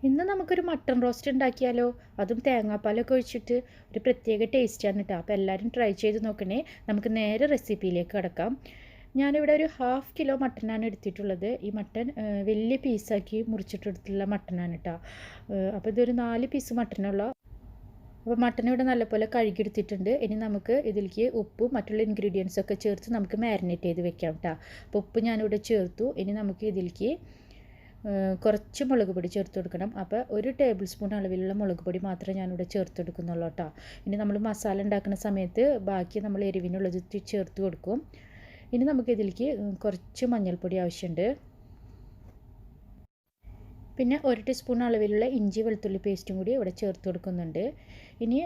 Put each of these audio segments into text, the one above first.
ഇന്ന് നമുക്കൊരു mutton roast ഉണ്ടാക്കിയാലോ? അതും തേങ്ങാപ്പാലൊക്കെ ഒഴിച്ചിട്ട് ഒരു പ്രത്യേക ടേസ്റ്റാണ് കേട്ടോ. അപ്പോൾ എല്ലാവരും ട്രൈ ചെയ്ത് നോക്കണേ. നമുക്ക് നേരെ റെസിപ്പിയിലേക്ക് കിടക്കാം. ഞാനിവിടെ ഒരു 1/2 കിലോ മട്ടനാണ് എടുത്തിട്ടുള്ളത്. ഈ മട്ടൻ വലിയ പീസാക്കി മുറിച്ചിട്ടെടുത്തുള്ള മട്ടനാണ് കേട്ടോ. അപ്പോൾ ഇതൊരു 4 പീസ് മട്ടനുള്ള. അപ്പോൾ മട്ടൻ ഇവിടെ നല്ലപോലെ കഴുകിയെടുത്തിട്ടുണ്ട്. ഇനി നമുക്ക് ഇതിലേക്ക് ഉപ്പും മറ്റുള്ള ഇൻഗ്രീഡിയൻസൊക്കെ ചേർത്ത് നമുക്ക് മാരിനേറ്റ് ചെയ്ത് വെക്കാം കേട്ടോ. അപ്പോൾ ഉപ്പ് ഞാനിവിടെ ചേർത്തു. ഇനി നമുക്ക് ഇതിലേക്ക് കുറച്ച് മുളക് പൊടി ചേർത്ത് കൊടുക്കണം. അപ്പോൾ 1 ടേബിൾ സ്പൂൺ അളവിലുള്ള മുളക് പൊടി മാത്രമേ ഞാനിവിടെ ചേർത്ത് കൊടുക്കുന്നുള്ളൂ കേട്ടോ. ഇനി നമ്മൾ മസാല ഉണ്ടാക്കുന്ന സമയത്ത് ബാക്കി നമ്മൾ എരിവിനുള്ളത് ചേർത്ത് കൊടുക്കും. ഇനി നമുക്ക് ഇതിലേക്ക് കുറച്ച് മഞ്ഞൾപ്പൊടി ആവശ്യമുണ്ട്. പിന്നെ 1 ടീസ്പൂൺ അളവിലുള്ള ഇഞ്ചി വെളുത്തുള്ളി പേസ്റ്റും കൂടി ഇവിടെ ചേർത്ത് കൊടുക്കുന്നുണ്ട്. ഇനി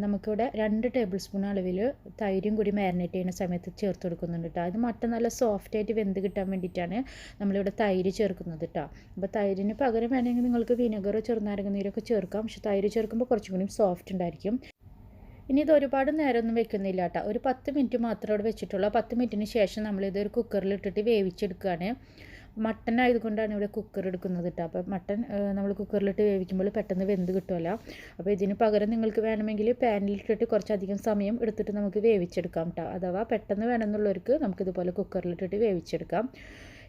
നമുക്കിവിടെ 2 ടേബിൾ സ്പൂൺ അളവിൽ തൈരും കൂടി മാരിനേറ്റ് ചെയ്യുന്ന സമയത്ത് ചേർത്ത് കൊടുക്കുന്നുണ്ട് കേട്ടോ. അത് മട്ടൻ നല്ല സോഫ്റ്റായിട്ട് വെന്ത് കിട്ടാൻ വേണ്ടിയിട്ടാണ് നമ്മളിവിടെ തൈര് ചേർക്കുന്നത് കേട്ടോ. അപ്പോൾ തൈരിന് പകരം വേണമെങ്കിൽ നിങ്ങൾക്ക് വിനെഗറോ ചെറുനാരങ്ങ നീരൊക്കെ ചേർക്കാം. പക്ഷേ തൈര് ചേർക്കുമ്പോൾ കുറച്ചും കൂടി സോഫ്റ്റ് ഉണ്ടായിരിക്കും. ഇനി ഇത് ഒരുപാട് നേരമൊന്നും വെക്കുന്നില്ല കേട്ടോ. ഒരു 10 മിനിറ്റ് മാത്രമേ ഇവിടെ വെച്ചിട്ടുള്ളൂ. 10 മിനിറ്റിന് ശേഷം നമ്മളിതൊരു കുക്കറിലിട്ടിട്ട് വേവിച്ചെടുക്കുകയാണ്. മട്ടൻ ആയതുകൊണ്ടാണ് ഇവിടെ കുക്കർ എടുക്കുന്നത് കേട്ടോ. അപ്പോൾ മട്ടൻ നമ്മൾ കുക്കറിലിട്ട് വേവിക്കുമ്പോൾ പെട്ടെന്ന് വെന്ത് കിട്ടുമല്ലോ. അപ്പോൾ ഇതിന് പകരം നിങ്ങൾക്ക് വേണമെങ്കിൽ പാനിലിട്ടിട്ട് കുറച്ചധികം സമയം എടുത്തിട്ട് നമുക്ക് വേവിച്ചെടുക്കാം കേട്ടോ. അഥവാ പെട്ടെന്ന് വേണമെന്നുള്ളവർക്ക് നമുക്കിതുപോലെ കുക്കറിലിട്ടിട്ട് വേവിച്ചെടുക്കാം.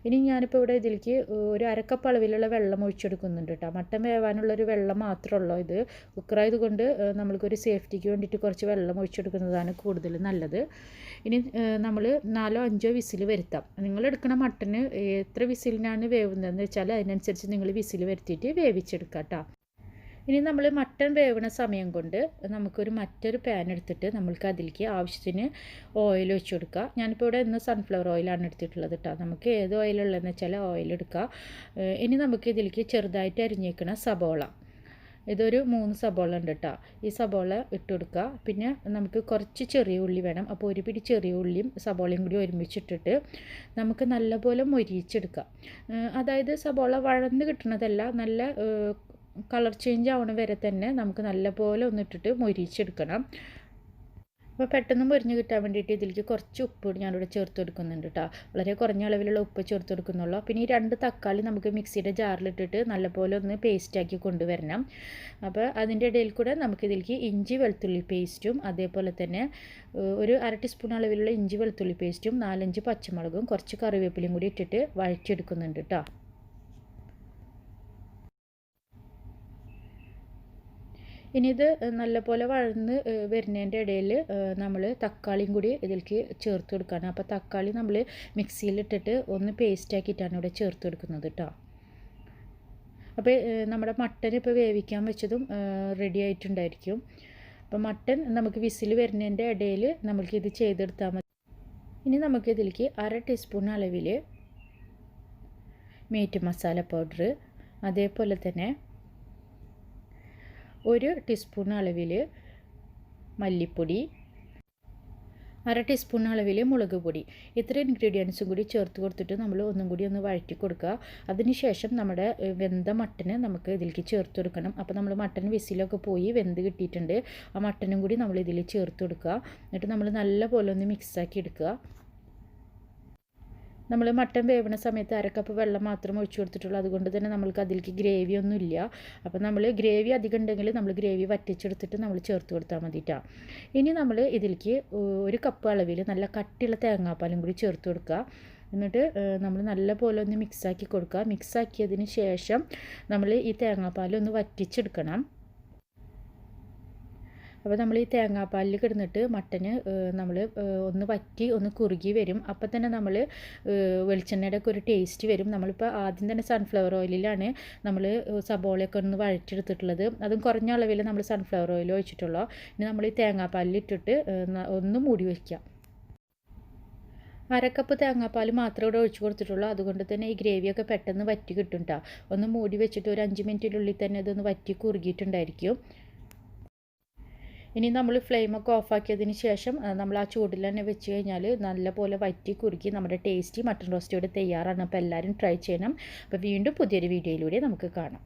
ഇനി ഞാനിപ്പോൾ ഇവിടെ ഇതിലേക്ക് ഒരു 1/2 കപ്പ് അളവിലുള്ള വെള്ളം ഒഴിച്ചെടുക്കുന്നുണ്ട് കേട്ടോ. മട്ടൻ വേവാനുള്ളൊരു വെള്ളം മാത്രമുള്ളൂ. ഇത് കുക്കറായതുകൊണ്ട് നമ്മൾക്കൊരു സേഫ്റ്റിക്ക് വേണ്ടിയിട്ട് കുറച്ച് വെള്ളം ഒഴിച്ചെടുക്കുന്നതാണ് കൂടുതൽ നല്ലത്. ഇനി നമ്മൾ 4-5 വിസിൽ വരുത്താം. നിങ്ങൾ എടുക്കുന്ന മട്ടന് എത്ര വിസിലിനാണ് വേവുന്നതെന്ന് വെച്ചാൽ അതിനനുസരിച്ച് നിങ്ങൾ വിസിൽ വരുത്തിയിട്ട് വേവിച്ചെടുക്കാം കേട്ടോ. ഇനി നമ്മൾ മട്ടൺ വേവണ സമയം കൊണ്ട് നമുക്കൊരു മറ്റൊരു പാൻ എടുത്തിട്ട് നമ്മൾക്ക് അതിലേക്ക് ആവശ്യത്തിന് ഓയിൽ ഒഴിച്ച് കൊടുക്കുക. ഞാനിപ്പോൾ ഇവിടെ ഇന്ന് സൺഫ്ലവർ ഓയിലാണ് എടുത്തിട്ടുള്ളത് കേട്ടോ. നമുക്ക് ഏത് ഓയിലുള്ളതെന്ന് വെച്ചാൽ ഓയിൽ എടുക്കുക. ഇനി നമുക്ക് ഇതിലേക്ക് ചെറുതായിട്ട് അരിഞ്ഞേക്കണ സബോള, ഇതൊരു 3 സബോള ഉണ്ട് കേട്ടോ. ഈ സബോള ഇട്ട് കൊടുക്കുക. പിന്നെ നമുക്ക് കുറച്ച് ചെറിയ ഉള്ളി വേണം. അപ്പോൾ ഒരു പിടി ചെറിയ ഉള്ളിയും സബോളയും കൂടി ഒരുമിച്ചിട്ടിട്ട് നമുക്ക് നല്ലപോലെ മൊരിയിച്ചെടുക്കുക. അതായത് സബോള വഴന്ന് കിട്ടുന്നതല്ല, നല്ല കളർ ചേഞ്ച് ആവണ വരെ തന്നെ നമുക്ക് നല്ലപോലെ ഒന്നിട്ടിട്ട് മൊരിയിച്ചെടുക്കണം. അപ്പോൾ പെട്ടെന്ന് മൊരിഞ്ഞ് കിട്ടാൻ വേണ്ടിയിട്ട് ഇതിലേക്ക് കുറച്ച് ഉപ്പ് ഞാനിവിടെ ചേർത്ത് കൊടുക്കുന്നുണ്ട് കേട്ടോ. വളരെ കുറഞ്ഞ അളവിലുള്ള ഉപ്പ് ചേർത്ത് കൊടുക്കുന്നുള്ളൂ. പിന്നെ ഈ 2 തക്കാളി നമുക്ക് മിക്സിയുടെ ജാറിലിട്ടിട്ട് നല്ലപോലെ ഒന്ന് പേസ്റ്റാക്കി കൊണ്ടുവരണം. അപ്പോൾ അതിൻ്റെ ഇടയിൽ കൂടെ നമുക്കിതിലേക്ക് ഇഞ്ചി വെളുത്തുള്ളി പേസ്റ്റും അതേപോലെ തന്നെ ഒരു 1/2 ടീസ്പൂൺ അളവിലുള്ള ഇഞ്ചി വെളുത്തുള്ളി പേസ്റ്റും 4-5 പച്ചമുളകും കുറച്ച് കറിവേപ്പിലയും കൂടി ഇട്ടിട്ട് വഴറ്റിയെടുക്കുന്നുണ്ട് കേട്ടോ. ഇനി ഇത് നല്ലപോലെ വഴന്ന് വരുന്നതിൻ്റെ ഇടയിൽ നമ്മൾ തക്കാളിയും കൂടി ഇതിലേക്ക് ചേർത്ത് കൊടുക്കുകയാണ്. അപ്പോൾ തക്കാളി നമ്മൾ മിക്സിയിലിട്ടിട്ട് ഒന്ന് പേസ്റ്റാക്കിയിട്ടാണ് ഇവിടെ ചേർത്ത് കൊടുക്കുന്നത് കേട്ടോ. അപ്പോൾ നമ്മുടെ മട്ടൻ ഇപ്പോൾ വേവിക്കാൻ വെച്ചതും റെഡി ആയിട്ടുണ്ടായിരിക്കും. അപ്പോൾ മട്ടൻ നമുക്ക് വിസിൽ വരുന്നതിൻ്റെ ഇടയിൽ നമുക്കിത് ചെയ്തെടുത്താൽ മതി. ഇനി നമുക്കിതിലേക്ക് 1/2 ടീസ്പൂൺ അളവിൽ മീറ്റ് മസാല പൗഡർ, അതേപോലെ തന്നെ 1 ടീസ്പൂൺ അളവിൽ മല്ലിപ്പൊടി, 1/2 ടീസ്പൂൺ അളവിൽ മുളക് പൊടി, ഇത്ര ഇൻഗ്രീഡിയൻസും കൂടി ചേർത്ത് കൊടുത്തിട്ട് നമ്മൾ ഒന്നും കൂടി ഒന്ന് വഴറ്റി കൊടുക്കുക. അതിനുശേഷം നമ്മുടെ വെന്ത മട്ടന് നമുക്ക് ഇതിലേക്ക് ചേർത്ത് കൊടുക്കണം. അപ്പോൾ നമ്മൾ മട്ടൻ വിസിലൊക്കെ പോയി വെന്ത് കിട്ടിയിട്ടുണ്ട്. ആ മട്ടനും കൂടി നമ്മൾ ഇതിൽ ചേർത്ത് കൊടുക്കുക. എന്നിട്ട് നമ്മൾ നല്ലപോലെ ഒന്ന് മിക്സാക്കി എടുക്കുക. നമ്മൾ മട്ടൻ വേവണ സമയത്ത് 1/2 കപ്പ് വെള്ളം മാത്രം ഒഴിച്ചു കൊടുത്തിട്ടുള്ളൂ. അതുകൊണ്ട് തന്നെ നമ്മൾക്ക് അതിലേക്ക് ഗ്രേവി ഒന്നുമില്ല. അപ്പോൾ നമ്മൾ ഗ്രേവി അധികം ഉണ്ടെങ്കിൽ നമ്മൾ ഗ്രേവി വറ്റിച്ചെടുത്തിട്ട് നമ്മൾ ചേർത്ത് കൊടുത്താൽ മതിട്ടോ. ഇനി നമ്മൾ ഇതിലേക്ക് 1 കപ്പ് അളവിൽ നല്ല കട്ടിയുള്ള തേങ്ങാപ്പാലും കൂടി ചേർത്ത് കൊടുക്കുക. എന്നിട്ട് നമ്മൾ നല്ലപോലെ ഒന്ന് മിക്സാക്കി കൊടുക്കുക. മിക്സാക്കിയതിന് ശേഷം നമ്മൾ ഈ തേങ്ങാപ്പാലൊന്ന് വറ്റിച്ചെടുക്കണം. അപ്പോൾ നമ്മൾ ഈ തേങ്ങാപ്പാലിൽ കിടന്നിട്ട് മട്ടന് നമ്മൾ ഒന്ന് വറ്റി ഒന്ന് കുറുകി വരും. അപ്പോൾ തന്നെ നമ്മൾ വെളിച്ചെണ്ണയുടെ ഒക്കെ ഒരു ടേസ്റ്റ് വരും. നമ്മളിപ്പോൾ ആദ്യം തന്നെ സൺഫ്ലവർ ഓയിലിലാണ് നമ്മൾ സബോളയൊക്കെ ഒന്ന് വഴറ്റിയെടുത്തിട്ടുള്ളത്. അതും കുറഞ്ഞ അളവിൽ നമ്മൾ സൺഫ്ലവർ ഓയിൽ ഒഴിച്ചിട്ടുള്ളൂ. ഇനി നമ്മൾ ഈ തേങ്ങാപ്പാലിൽ ഇട്ടിട്ട് ഒന്ന് മൂടി വയ്ക്കുക. 1/2 കപ്പ് തേങ്ങാപ്പാൽ മാത്രമേ ഇവിടെ ഒഴിച്ച് കൊടുത്തിട്ടുള്ളൂ. അതുകൊണ്ട് തന്നെ ഈ ഗ്രേവിയൊക്കെ പെട്ടെന്ന് വറ്റി കിട്ടും കേട്ടോ. ഒന്ന് മൂടി വെച്ചിട്ട് ഒരു 5 മിനിറ്റിനുള്ളിൽ തന്നെ ഇതൊന്ന് വറ്റി കുറുകിയിട്ടുണ്ടായിരിക്കും. ഇനി നമ്മൾ ഫ്ലെയിമൊക്കെ ഓഫാക്കിയതിന് ശേഷം നമ്മൾ ആ ചൂടിൽ തന്നെ വെച്ച് കഴിഞ്ഞാൽ നല്ലപോലെ വറ്റി കുറുക്കി നമ്മുടെ ടേസ്റ്റി മട്ടൺ റോസ്റ്റ് ഇവിടെ തയ്യാറാണ്. അപ്പോൾ എല്ലാവരും ട്രൈ ചെയ്യണം. അപ്പോൾ വീണ്ടും പുതിയൊരു വീഡിയോയിലൂടെ നമുക്ക് കാണാം.